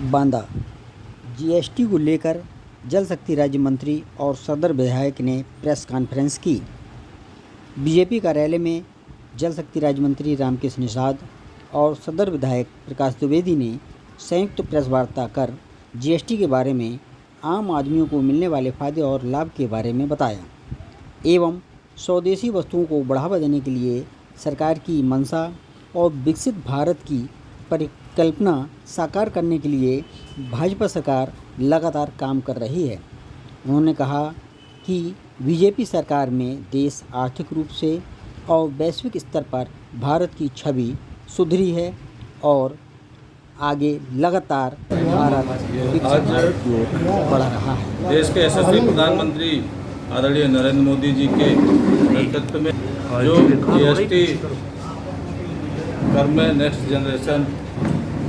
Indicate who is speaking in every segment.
Speaker 1: Banda. GST को लेकर जल शक्ति राज्य मंत्री और सदर विधायक ने प्रेस कॉन्फ्रेंस की। बीजेपी कार्यालय में जल शक्ति राज्य मंत्री रामकृष्ण निषाद और सदर विधायक प्रकाश द्विवेदी ने संयुक्त प्रेस वार्ता कर जीएसटी के बारे में, आम आदमियों को मिलने वाले फायदे और लाभ के बारे में बताया एवं स्वदेशी वस्तुओं को बढ़ावा देने के लिए सरकार की मंशा और विकसित भारत की परिकल्पना साकार करने के लिए भाजपा सरकार लगातार काम कर रही है। उन्होंने कहा कि बीजेपी सरकार में देश आर्थिक रूप से और वैश्विक स्तर पर भारत की छवि सुधरी है और आगे लगातार भारत विकसित की ओर बढ़ रहा है।
Speaker 2: देश के यशस्वी प्रधानमंत्री आदरणीय नरेंद्र मोदी जी के नेतृत्व में जो जीएसटी कर में नेक्स्ट जनरेशन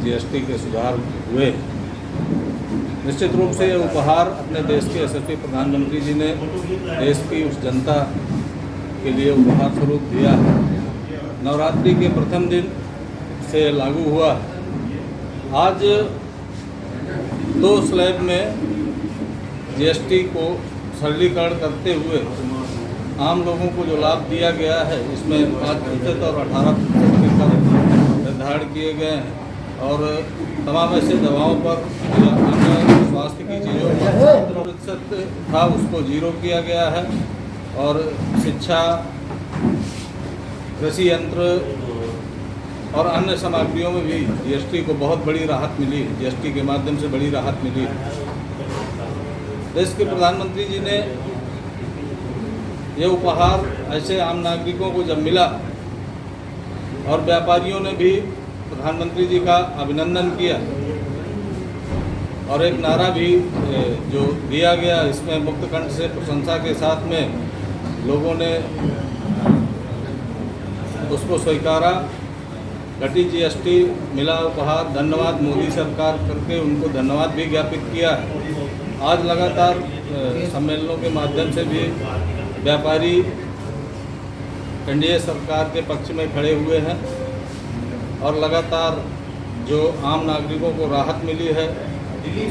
Speaker 2: जीएसटी के सुधार हुए, निश्चित रूप से ये उपहार अपने देश के यशस्वी प्रधानमंत्री जी ने देश की उस जनता के लिए उपहार स्वरूप दिया। नवरात्रि के प्रथम दिन से लागू हुआ। आज 2 स्लैब में जीएसटी को सरलीकरण करते हुए आम लोगों को जो लाभ दिया गया है, इसमें 5% और 18% के कर निर्धारण किए गए हैं और तमाम ऐसे दवाओं पर या अन्य स्वास्थ्य की चीज़ों पर 70% था, उसको 0 किया गया है। और शिक्षा, कृषि यंत्र और अन्य सामग्रियों में भी जीएसटी को बहुत बड़ी राहत मिली। जीएसटी के माध्यम से बड़ी राहत मिली। देश के प्रधानमंत्री जी ने ये उपहार ऐसे आम नागरिकों को जब मिला और व्यापारियों ने भी प्रधानमंत्री जी का अभिनंदन किया और एक नारा भी जो दिया गया, इसमें मुक्त कंठ से प्रशंसा के साथ में लोगों ने उसको स्वीकारा। घटी जीएसटी मिला उपहार, धन्यवाद मोदी सरकार करके उनको धन्यवाद भी ज्ञापित किया। आज लगातार सम्मेलनों के माध्यम से भी व्यापारी एनडीए सरकार के पक्ष में खड़े हुए हैं और लगातार जो आम नागरिकों को राहत मिली है,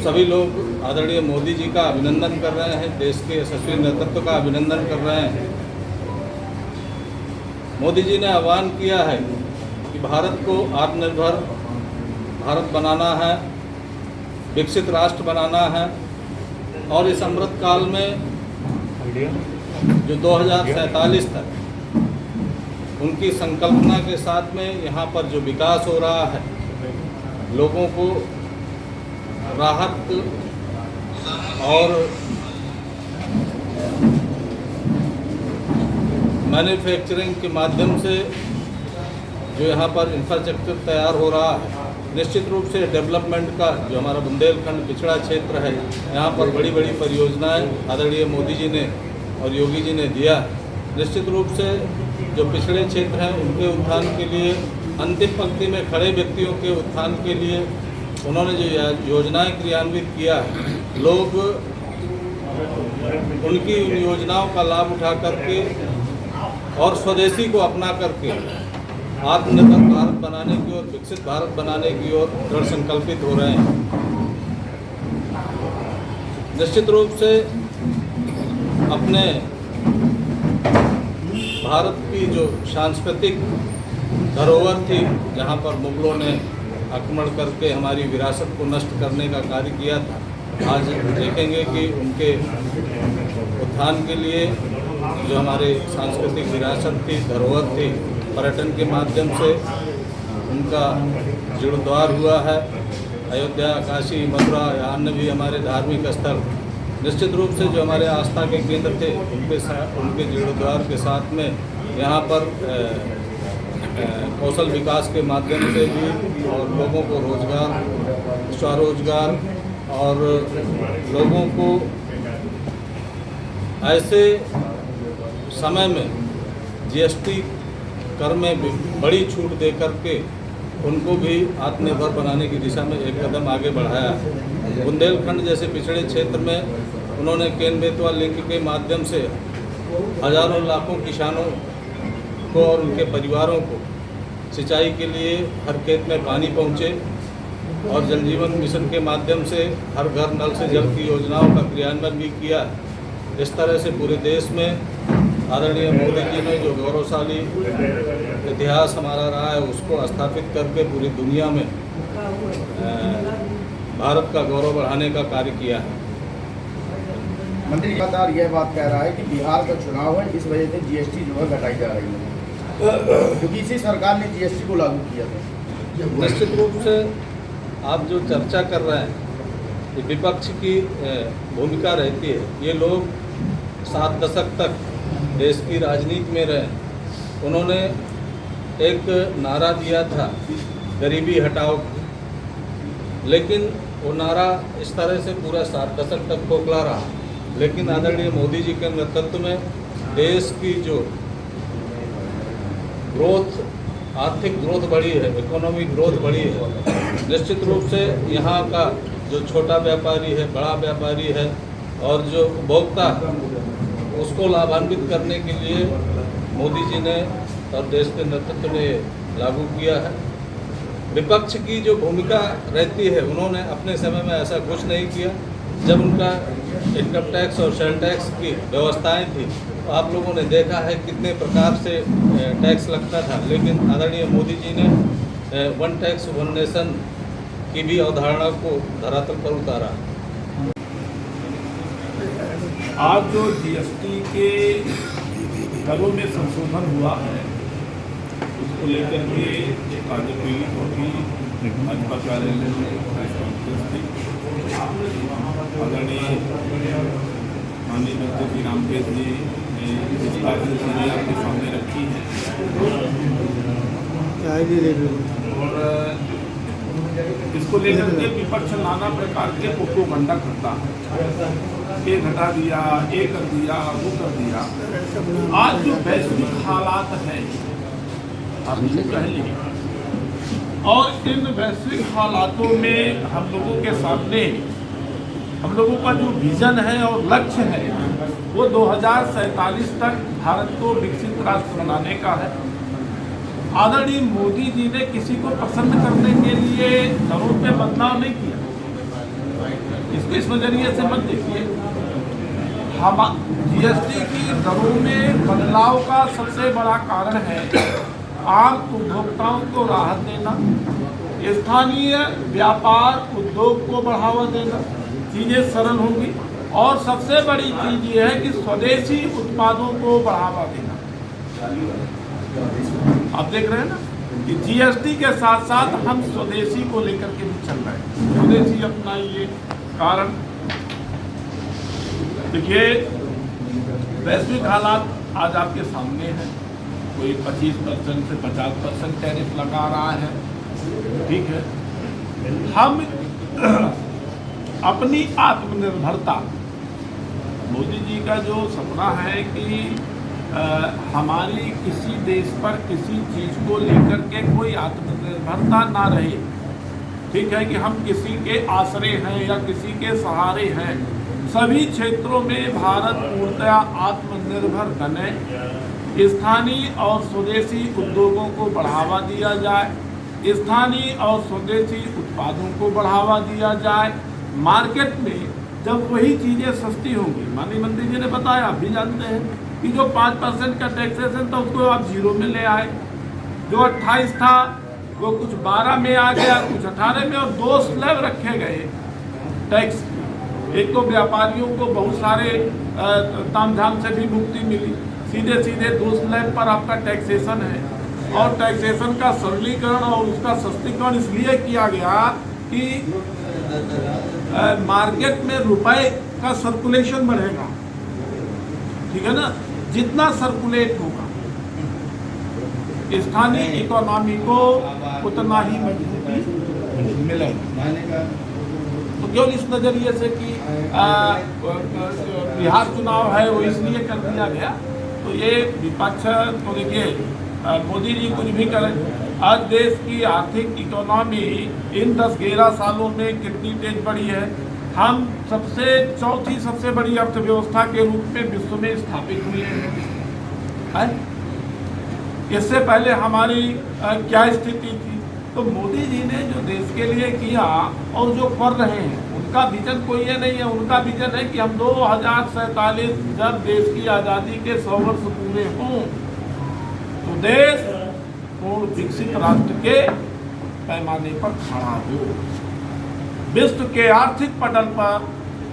Speaker 2: सभी लोग आदरणीय मोदी जी का अभिनंदन कर रहे हैं, देश के यशस्वी नेतृत्व का अभिनंदन कर रहे हैं। मोदी जी ने आह्वान किया है कि भारत को आत्मनिर्भर भारत बनाना है, विकसित राष्ट्र बनाना है और इस अमृत काल में जो 2047 तक उनकी संकल्पना के साथ में यहाँ पर जो विकास हो रहा है, लोगों को राहत और मैन्युफैक्चरिंग के माध्यम से जो यहाँ पर इंफ्रास्ट्रक्चर तैयार हो रहा है, निश्चित रूप से डेवलपमेंट का जो हमारा बुंदेलखंड पिछड़ा क्षेत्र है, यहाँ पर बड़ी बड़ी परियोजनाएं आदरणीय मोदी जी ने और योगी जी ने दिया। निश्चित रूप से जो पिछड़े क्षेत्र हैं उनके उत्थान के लिए, अंतिम पंक्ति में खड़े व्यक्तियों के उत्थान के लिए उन्होंने जो योजनाएं क्रियान्वित किया, लोग उनकी उन योजनाओं का लाभ उठा करके और स्वदेशी को अपना करके आत्मनिर्भर भारत बनाने की ओर, विकसित भारत बनाने की ओर दृढ़ संकल्पित हो रहे हैं। निश्चित रूप से अपने भारत की जो सांस्कृतिक धरोहर थी, जहाँ पर मुगलों ने आक्रमण करके हमारी विरासत को नष्ट करने का कार्य किया था, आज देखेंगे कि उनके उत्थान के लिए जो हमारे सांस्कृतिक विरासत थी, धरोहर थी, पर्यटन के माध्यम से उनका जीर्णोद्धार हुआ है। अयोध्या, काशी, मथुरा या अन्य भी हमारे धार्मिक स्थल निश्चित रूप से जो हमारे आस्था के केंद्र थे, उनके जीर्णोद्धार के साथ में यहाँ पर कौशल विकास के माध्यम से भी और लोगों को रोजगार, स्वरोजगार और लोगों को ऐसे समय में जीएसटी कर में बड़ी छूट दे करके उनको भी आत्मनिर्भर बनाने की दिशा में एक कदम आगे बढ़ाया है। बुंदेलखंड जैसे पिछड़े क्षेत्र में उन्होंने केन बेतवा लिंक के माध्यम से हजारों लाखों किसानों को और उनके परिवारों को सिंचाई के लिए हर खेत में पानी पहुँचे और जल जीवन मिशन के माध्यम से हर घर नल से जल की योजनाओं का क्रियान्वयन भी किया। इस तरह से पूरे देश में आदरणीय मोदी जी ने जो गौरवशाली इतिहास हमारा रहा है उसको स्थापित करके पूरी दुनिया में भारत का गौरव बढ़ाने का कार्य किया है।
Speaker 3: मंत्री लगातार यह बात कह रहा है कि बिहार का चुनाव है, इस वजह से जीएसटी जो है घटाई जा रही है, क्योंकि इसी सरकार ने जीएसटी को लागू किया था।
Speaker 2: निश्चित रूप से आप जो चर्चा कर रहे हैं ये विपक्ष की भूमिका रहती है। ये लोग 7 दशक तक देश की राजनीति में रहे। उन्होंने एक नारा दिया था गरीबी हटाओ, लेकिन वो नारा इस तरह से पूरा 7 दशक तक खोखला रहा। लेकिन आदरणीय मोदी जी के नेतृत्व में देश की जो ग्रोथ, आर्थिक ग्रोथ बढ़ी है, इकोनॉमिक ग्रोथ बढ़ी है। निश्चित रूप से यहाँ का जो छोटा व्यापारी है, बड़ा व्यापारी है और जो उपभोक्ता उसको लाभान्वित करने के लिए मोदी जी ने और देश के नेतृत्व ने लागू किया है। विपक्ष की जो भूमिका रहती है, उन्होंने अपने समय में ऐसा कुछ नहीं किया। जब उनका इनकम टैक्स और सेल टैक्स की व्यवस्थाएं थी तो आप लोगों ने देखा है कितने प्रकार से टैक्स लगता था। लेकिन आदरणीय मोदी जी ने वन टैक्स वन नेशन की भी अवधारणा को धरातल पर उतारा।
Speaker 4: आज जो जीएसटी के दरों में संशोधन हुआ है उसको लेकर के आज भाजपा कार्यालय में प्रेस कॉन्फ्रेंस थी। आदरणीय माननीय मंत्री श्री रामकेश जी ने विस्तार से चीजें आपके सामने रखी हैं और इसको लेकर के विपक्ष नाना प्रकार के प्रोपेगेंडा करता है। ये घटा दिया, ये कर दिया, वो कर दिया। आज जो वैश्विक हालात हैं आप यूँ कह लीजिए, और इन वैश्विक हालातों में हम लोगों के सामने हम लोगों का जो विजन है और लक्ष्य है वो 2047 तक भारत को विकसित राष्ट्र बनाने का है। आदरणीय मोदी जी ने किसी को पसंद करने के लिए दरों पे बदलाव नहीं किया। इसको इस नजरिए से मत देखिए। हम जीएसटी की दरों में बदलाव का सबसे बड़ा कारण है आम उपभोक्ताओं को राहत देना, स्थानीय व्यापार उद्योग को बढ़ावा देना, चीज़ें सरल होंगी। और सबसे बड़ी चीज़ ये है कि स्वदेशी उत्पादों को बढ़ावा देना। आप देख रहे हैं ना कि जीएसटी के साथ साथ हम स्वदेशी को लेकर के भी चल रहे हैं। स्वदेशी अपनाइए। कारण देखिए वैश्विक हालात आज आपके सामने हैं। कोई 25% से 50% टैरिफ लगा रहा है, ठीक है। हम अपनी आत्मनिर्भरता, मोदी जी का जो सपना है कि हमारी किसी देश पर किसी चीज़ को लेकर के कोई आत्मनिर्भरता ना रहे, ठीक है, कि हम किसी के आश्रय हैं या किसी के सहारे हैं। सभी क्षेत्रों में भारत पूर्णतया आत्मनिर्भर बने, स्थानीय और स्वदेशी उद्योगों को बढ़ावा दिया जाए, स्थानीय और स्वदेशी उत्पादों को बढ़ावा दिया जाए। मार्केट में जब वही चीज़ें सस्ती होंगी, माननीय मंत्री जी ने बताया, आप भी जानते हैं कि जो 5% का टैक्सेशन था उसको आप 0 में ले आए। जो 28 था वो कुछ 12 में आ गया, कुछ 18 में, और 2 स्लैब रखे गए टैक्स। एक तो व्यापारियों को बहुत सारे तामझाम से भी मुक्ति मिली, सीधे सीधे 2 स्लैब पर आपका टैक्सेशन है। और टैक्सेशन का सरलीकरण और उसका सस्तीकरण इसलिए किया गया कि मार्केट में रुपए का सर्कुलेशन बढ़ेगा, ठीक है ना। जितना सर्कुलेट होगा स्थानीय इकोनॉमी को उतना ही मजबूती मिलेगा। तो केवल इस नज़रिए से कि बिहार चुनाव है वो इसलिए कर दिया गया, तो ये विपक्ष तो देखिए मोदी जी कुछ भी करें। आज देश की आर्थिक इकोनॉमी इन 10-11 सालों में कितनी तेज बढ़ी है। हम चौथी सबसे बड़ी अर्थव्यवस्था के रूप में विश्व में स्थापित हुए हैं। इससे पहले हमारी क्या स्थिति थी? तो मोदी जी ने जो देश के लिए किया और जो कर रहे हैं, उनका विजन कोई ये नहीं है। उनका विजन है कि हम 2047 जब देश की आज़ादी के 100 वर्ष पूरे हों तो देश पूर्ण विकसित राष्ट्र के पैमाने पर खड़ा हो। विश्व के आर्थिक पटल पर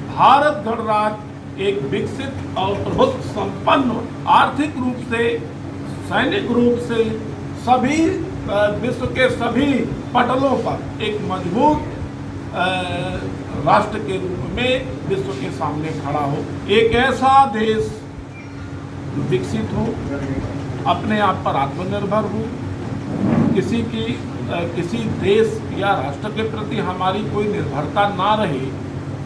Speaker 4: भारत गणराज्य एक विकसित और प्रभुत्व संपन्न, आर्थिक रूप से, सैनिक रूप से, सभी विश्व के सभी पटलों पर एक मजबूत राष्ट्र के रूप में विश्व के सामने खड़ा हो। एक ऐसा देश विकसित हो, अपने आप पर आत्मनिर्भर हो, किसी देश या राष्ट्र के प्रति हमारी कोई निर्भरता ना रहे।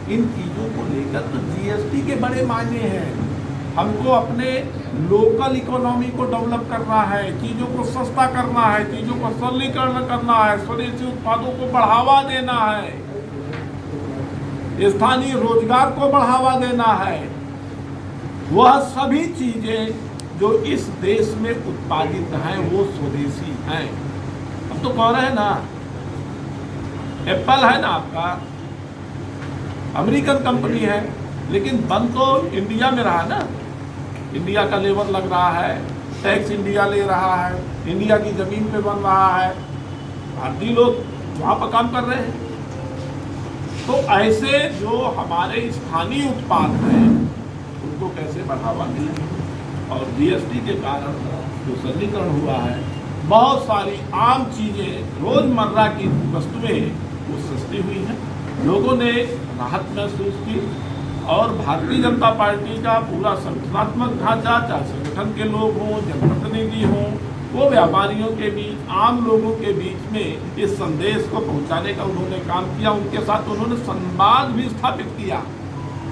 Speaker 4: इन चीज़ों को लेकर तो जीएसटी के बड़े मायने हैं। हमको अपने लोकल इकोनॉमी को डेवलप करना है, चीज़ों को सस्ता करना है, चीज़ों को सरलीकरण करना है, स्वदेशी उत्पादों को बढ़ावा देना है, स्थानीय रोजगार को बढ़ावा देना है। वह सभी चीज़ें जो इस देश में उत्पादित हैं वो स्वदेशी हैं। हम तो कह रहे हैं ना, एप्पल है ना आपका, अमेरिकन कंपनी है, लेकिन बन तो इंडिया में रहा ना। इंडिया का लेबर लग रहा है, टैक्स इंडिया ले रहा है, इंडिया की ज़मीन पे बन रहा है, भारतीय लोग वहाँ पर काम कर रहे हैं। तो ऐसे जो हमारे स्थानीय उत्पाद हैं उनको कैसे बढ़ावा मिले। और जीएसटी के कारण जो सरलीकरण हुआ है, बहुत सारी आम चीज़ें, रोज़मर्रा की वस्तुएं वो सस्ती हुई हैं, लोगों ने राहत महसूस की। और भारतीय जनता पार्टी का पूरा संगठनात्मक ढांचा, चाहे संगठन के लोग हों, जनप्रतिनिधि हों, वो व्यापारियों के बीच, आम लोगों के बीच में इस संदेश को पहुंचाने का उन्होंने काम किया। उनके साथ उन्होंने संवाद भी स्थापित किया।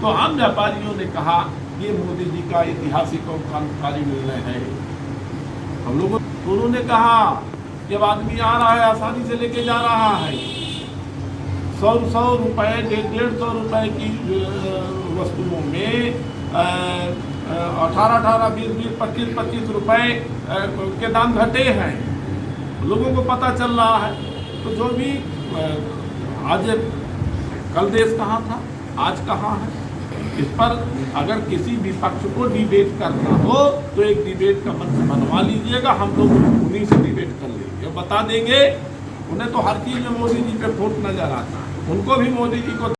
Speaker 4: तो आम व्यापारियों ने कहा ये मोदी जी का ऐतिहासिक और क्रांतिकारी निर्णय है। हम लोगों उन्होंने कहा जब आदमी आ रहा है आसानी से लेके जा रहा है, 100 रुपये, 150 रुपये की वस्तुओं में 18, 20, 25 रुपये के दाम घटे हैं। लोगों को पता चल रहा है। तो जो भी आज कल देश कहाँ था, आज कहाँ है, इस पर अगर किसी विपक्ष को डिबेट करना हो तो एक डिबेट का मंच बनवा लीजिएगा, हम लोग उन्हीं से डिबेट कर लेंगे, बता देंगे। उन्हें तो हर चीज़ में मोदी जी पे फोट नजर आता है, उनको भी मोदी जी को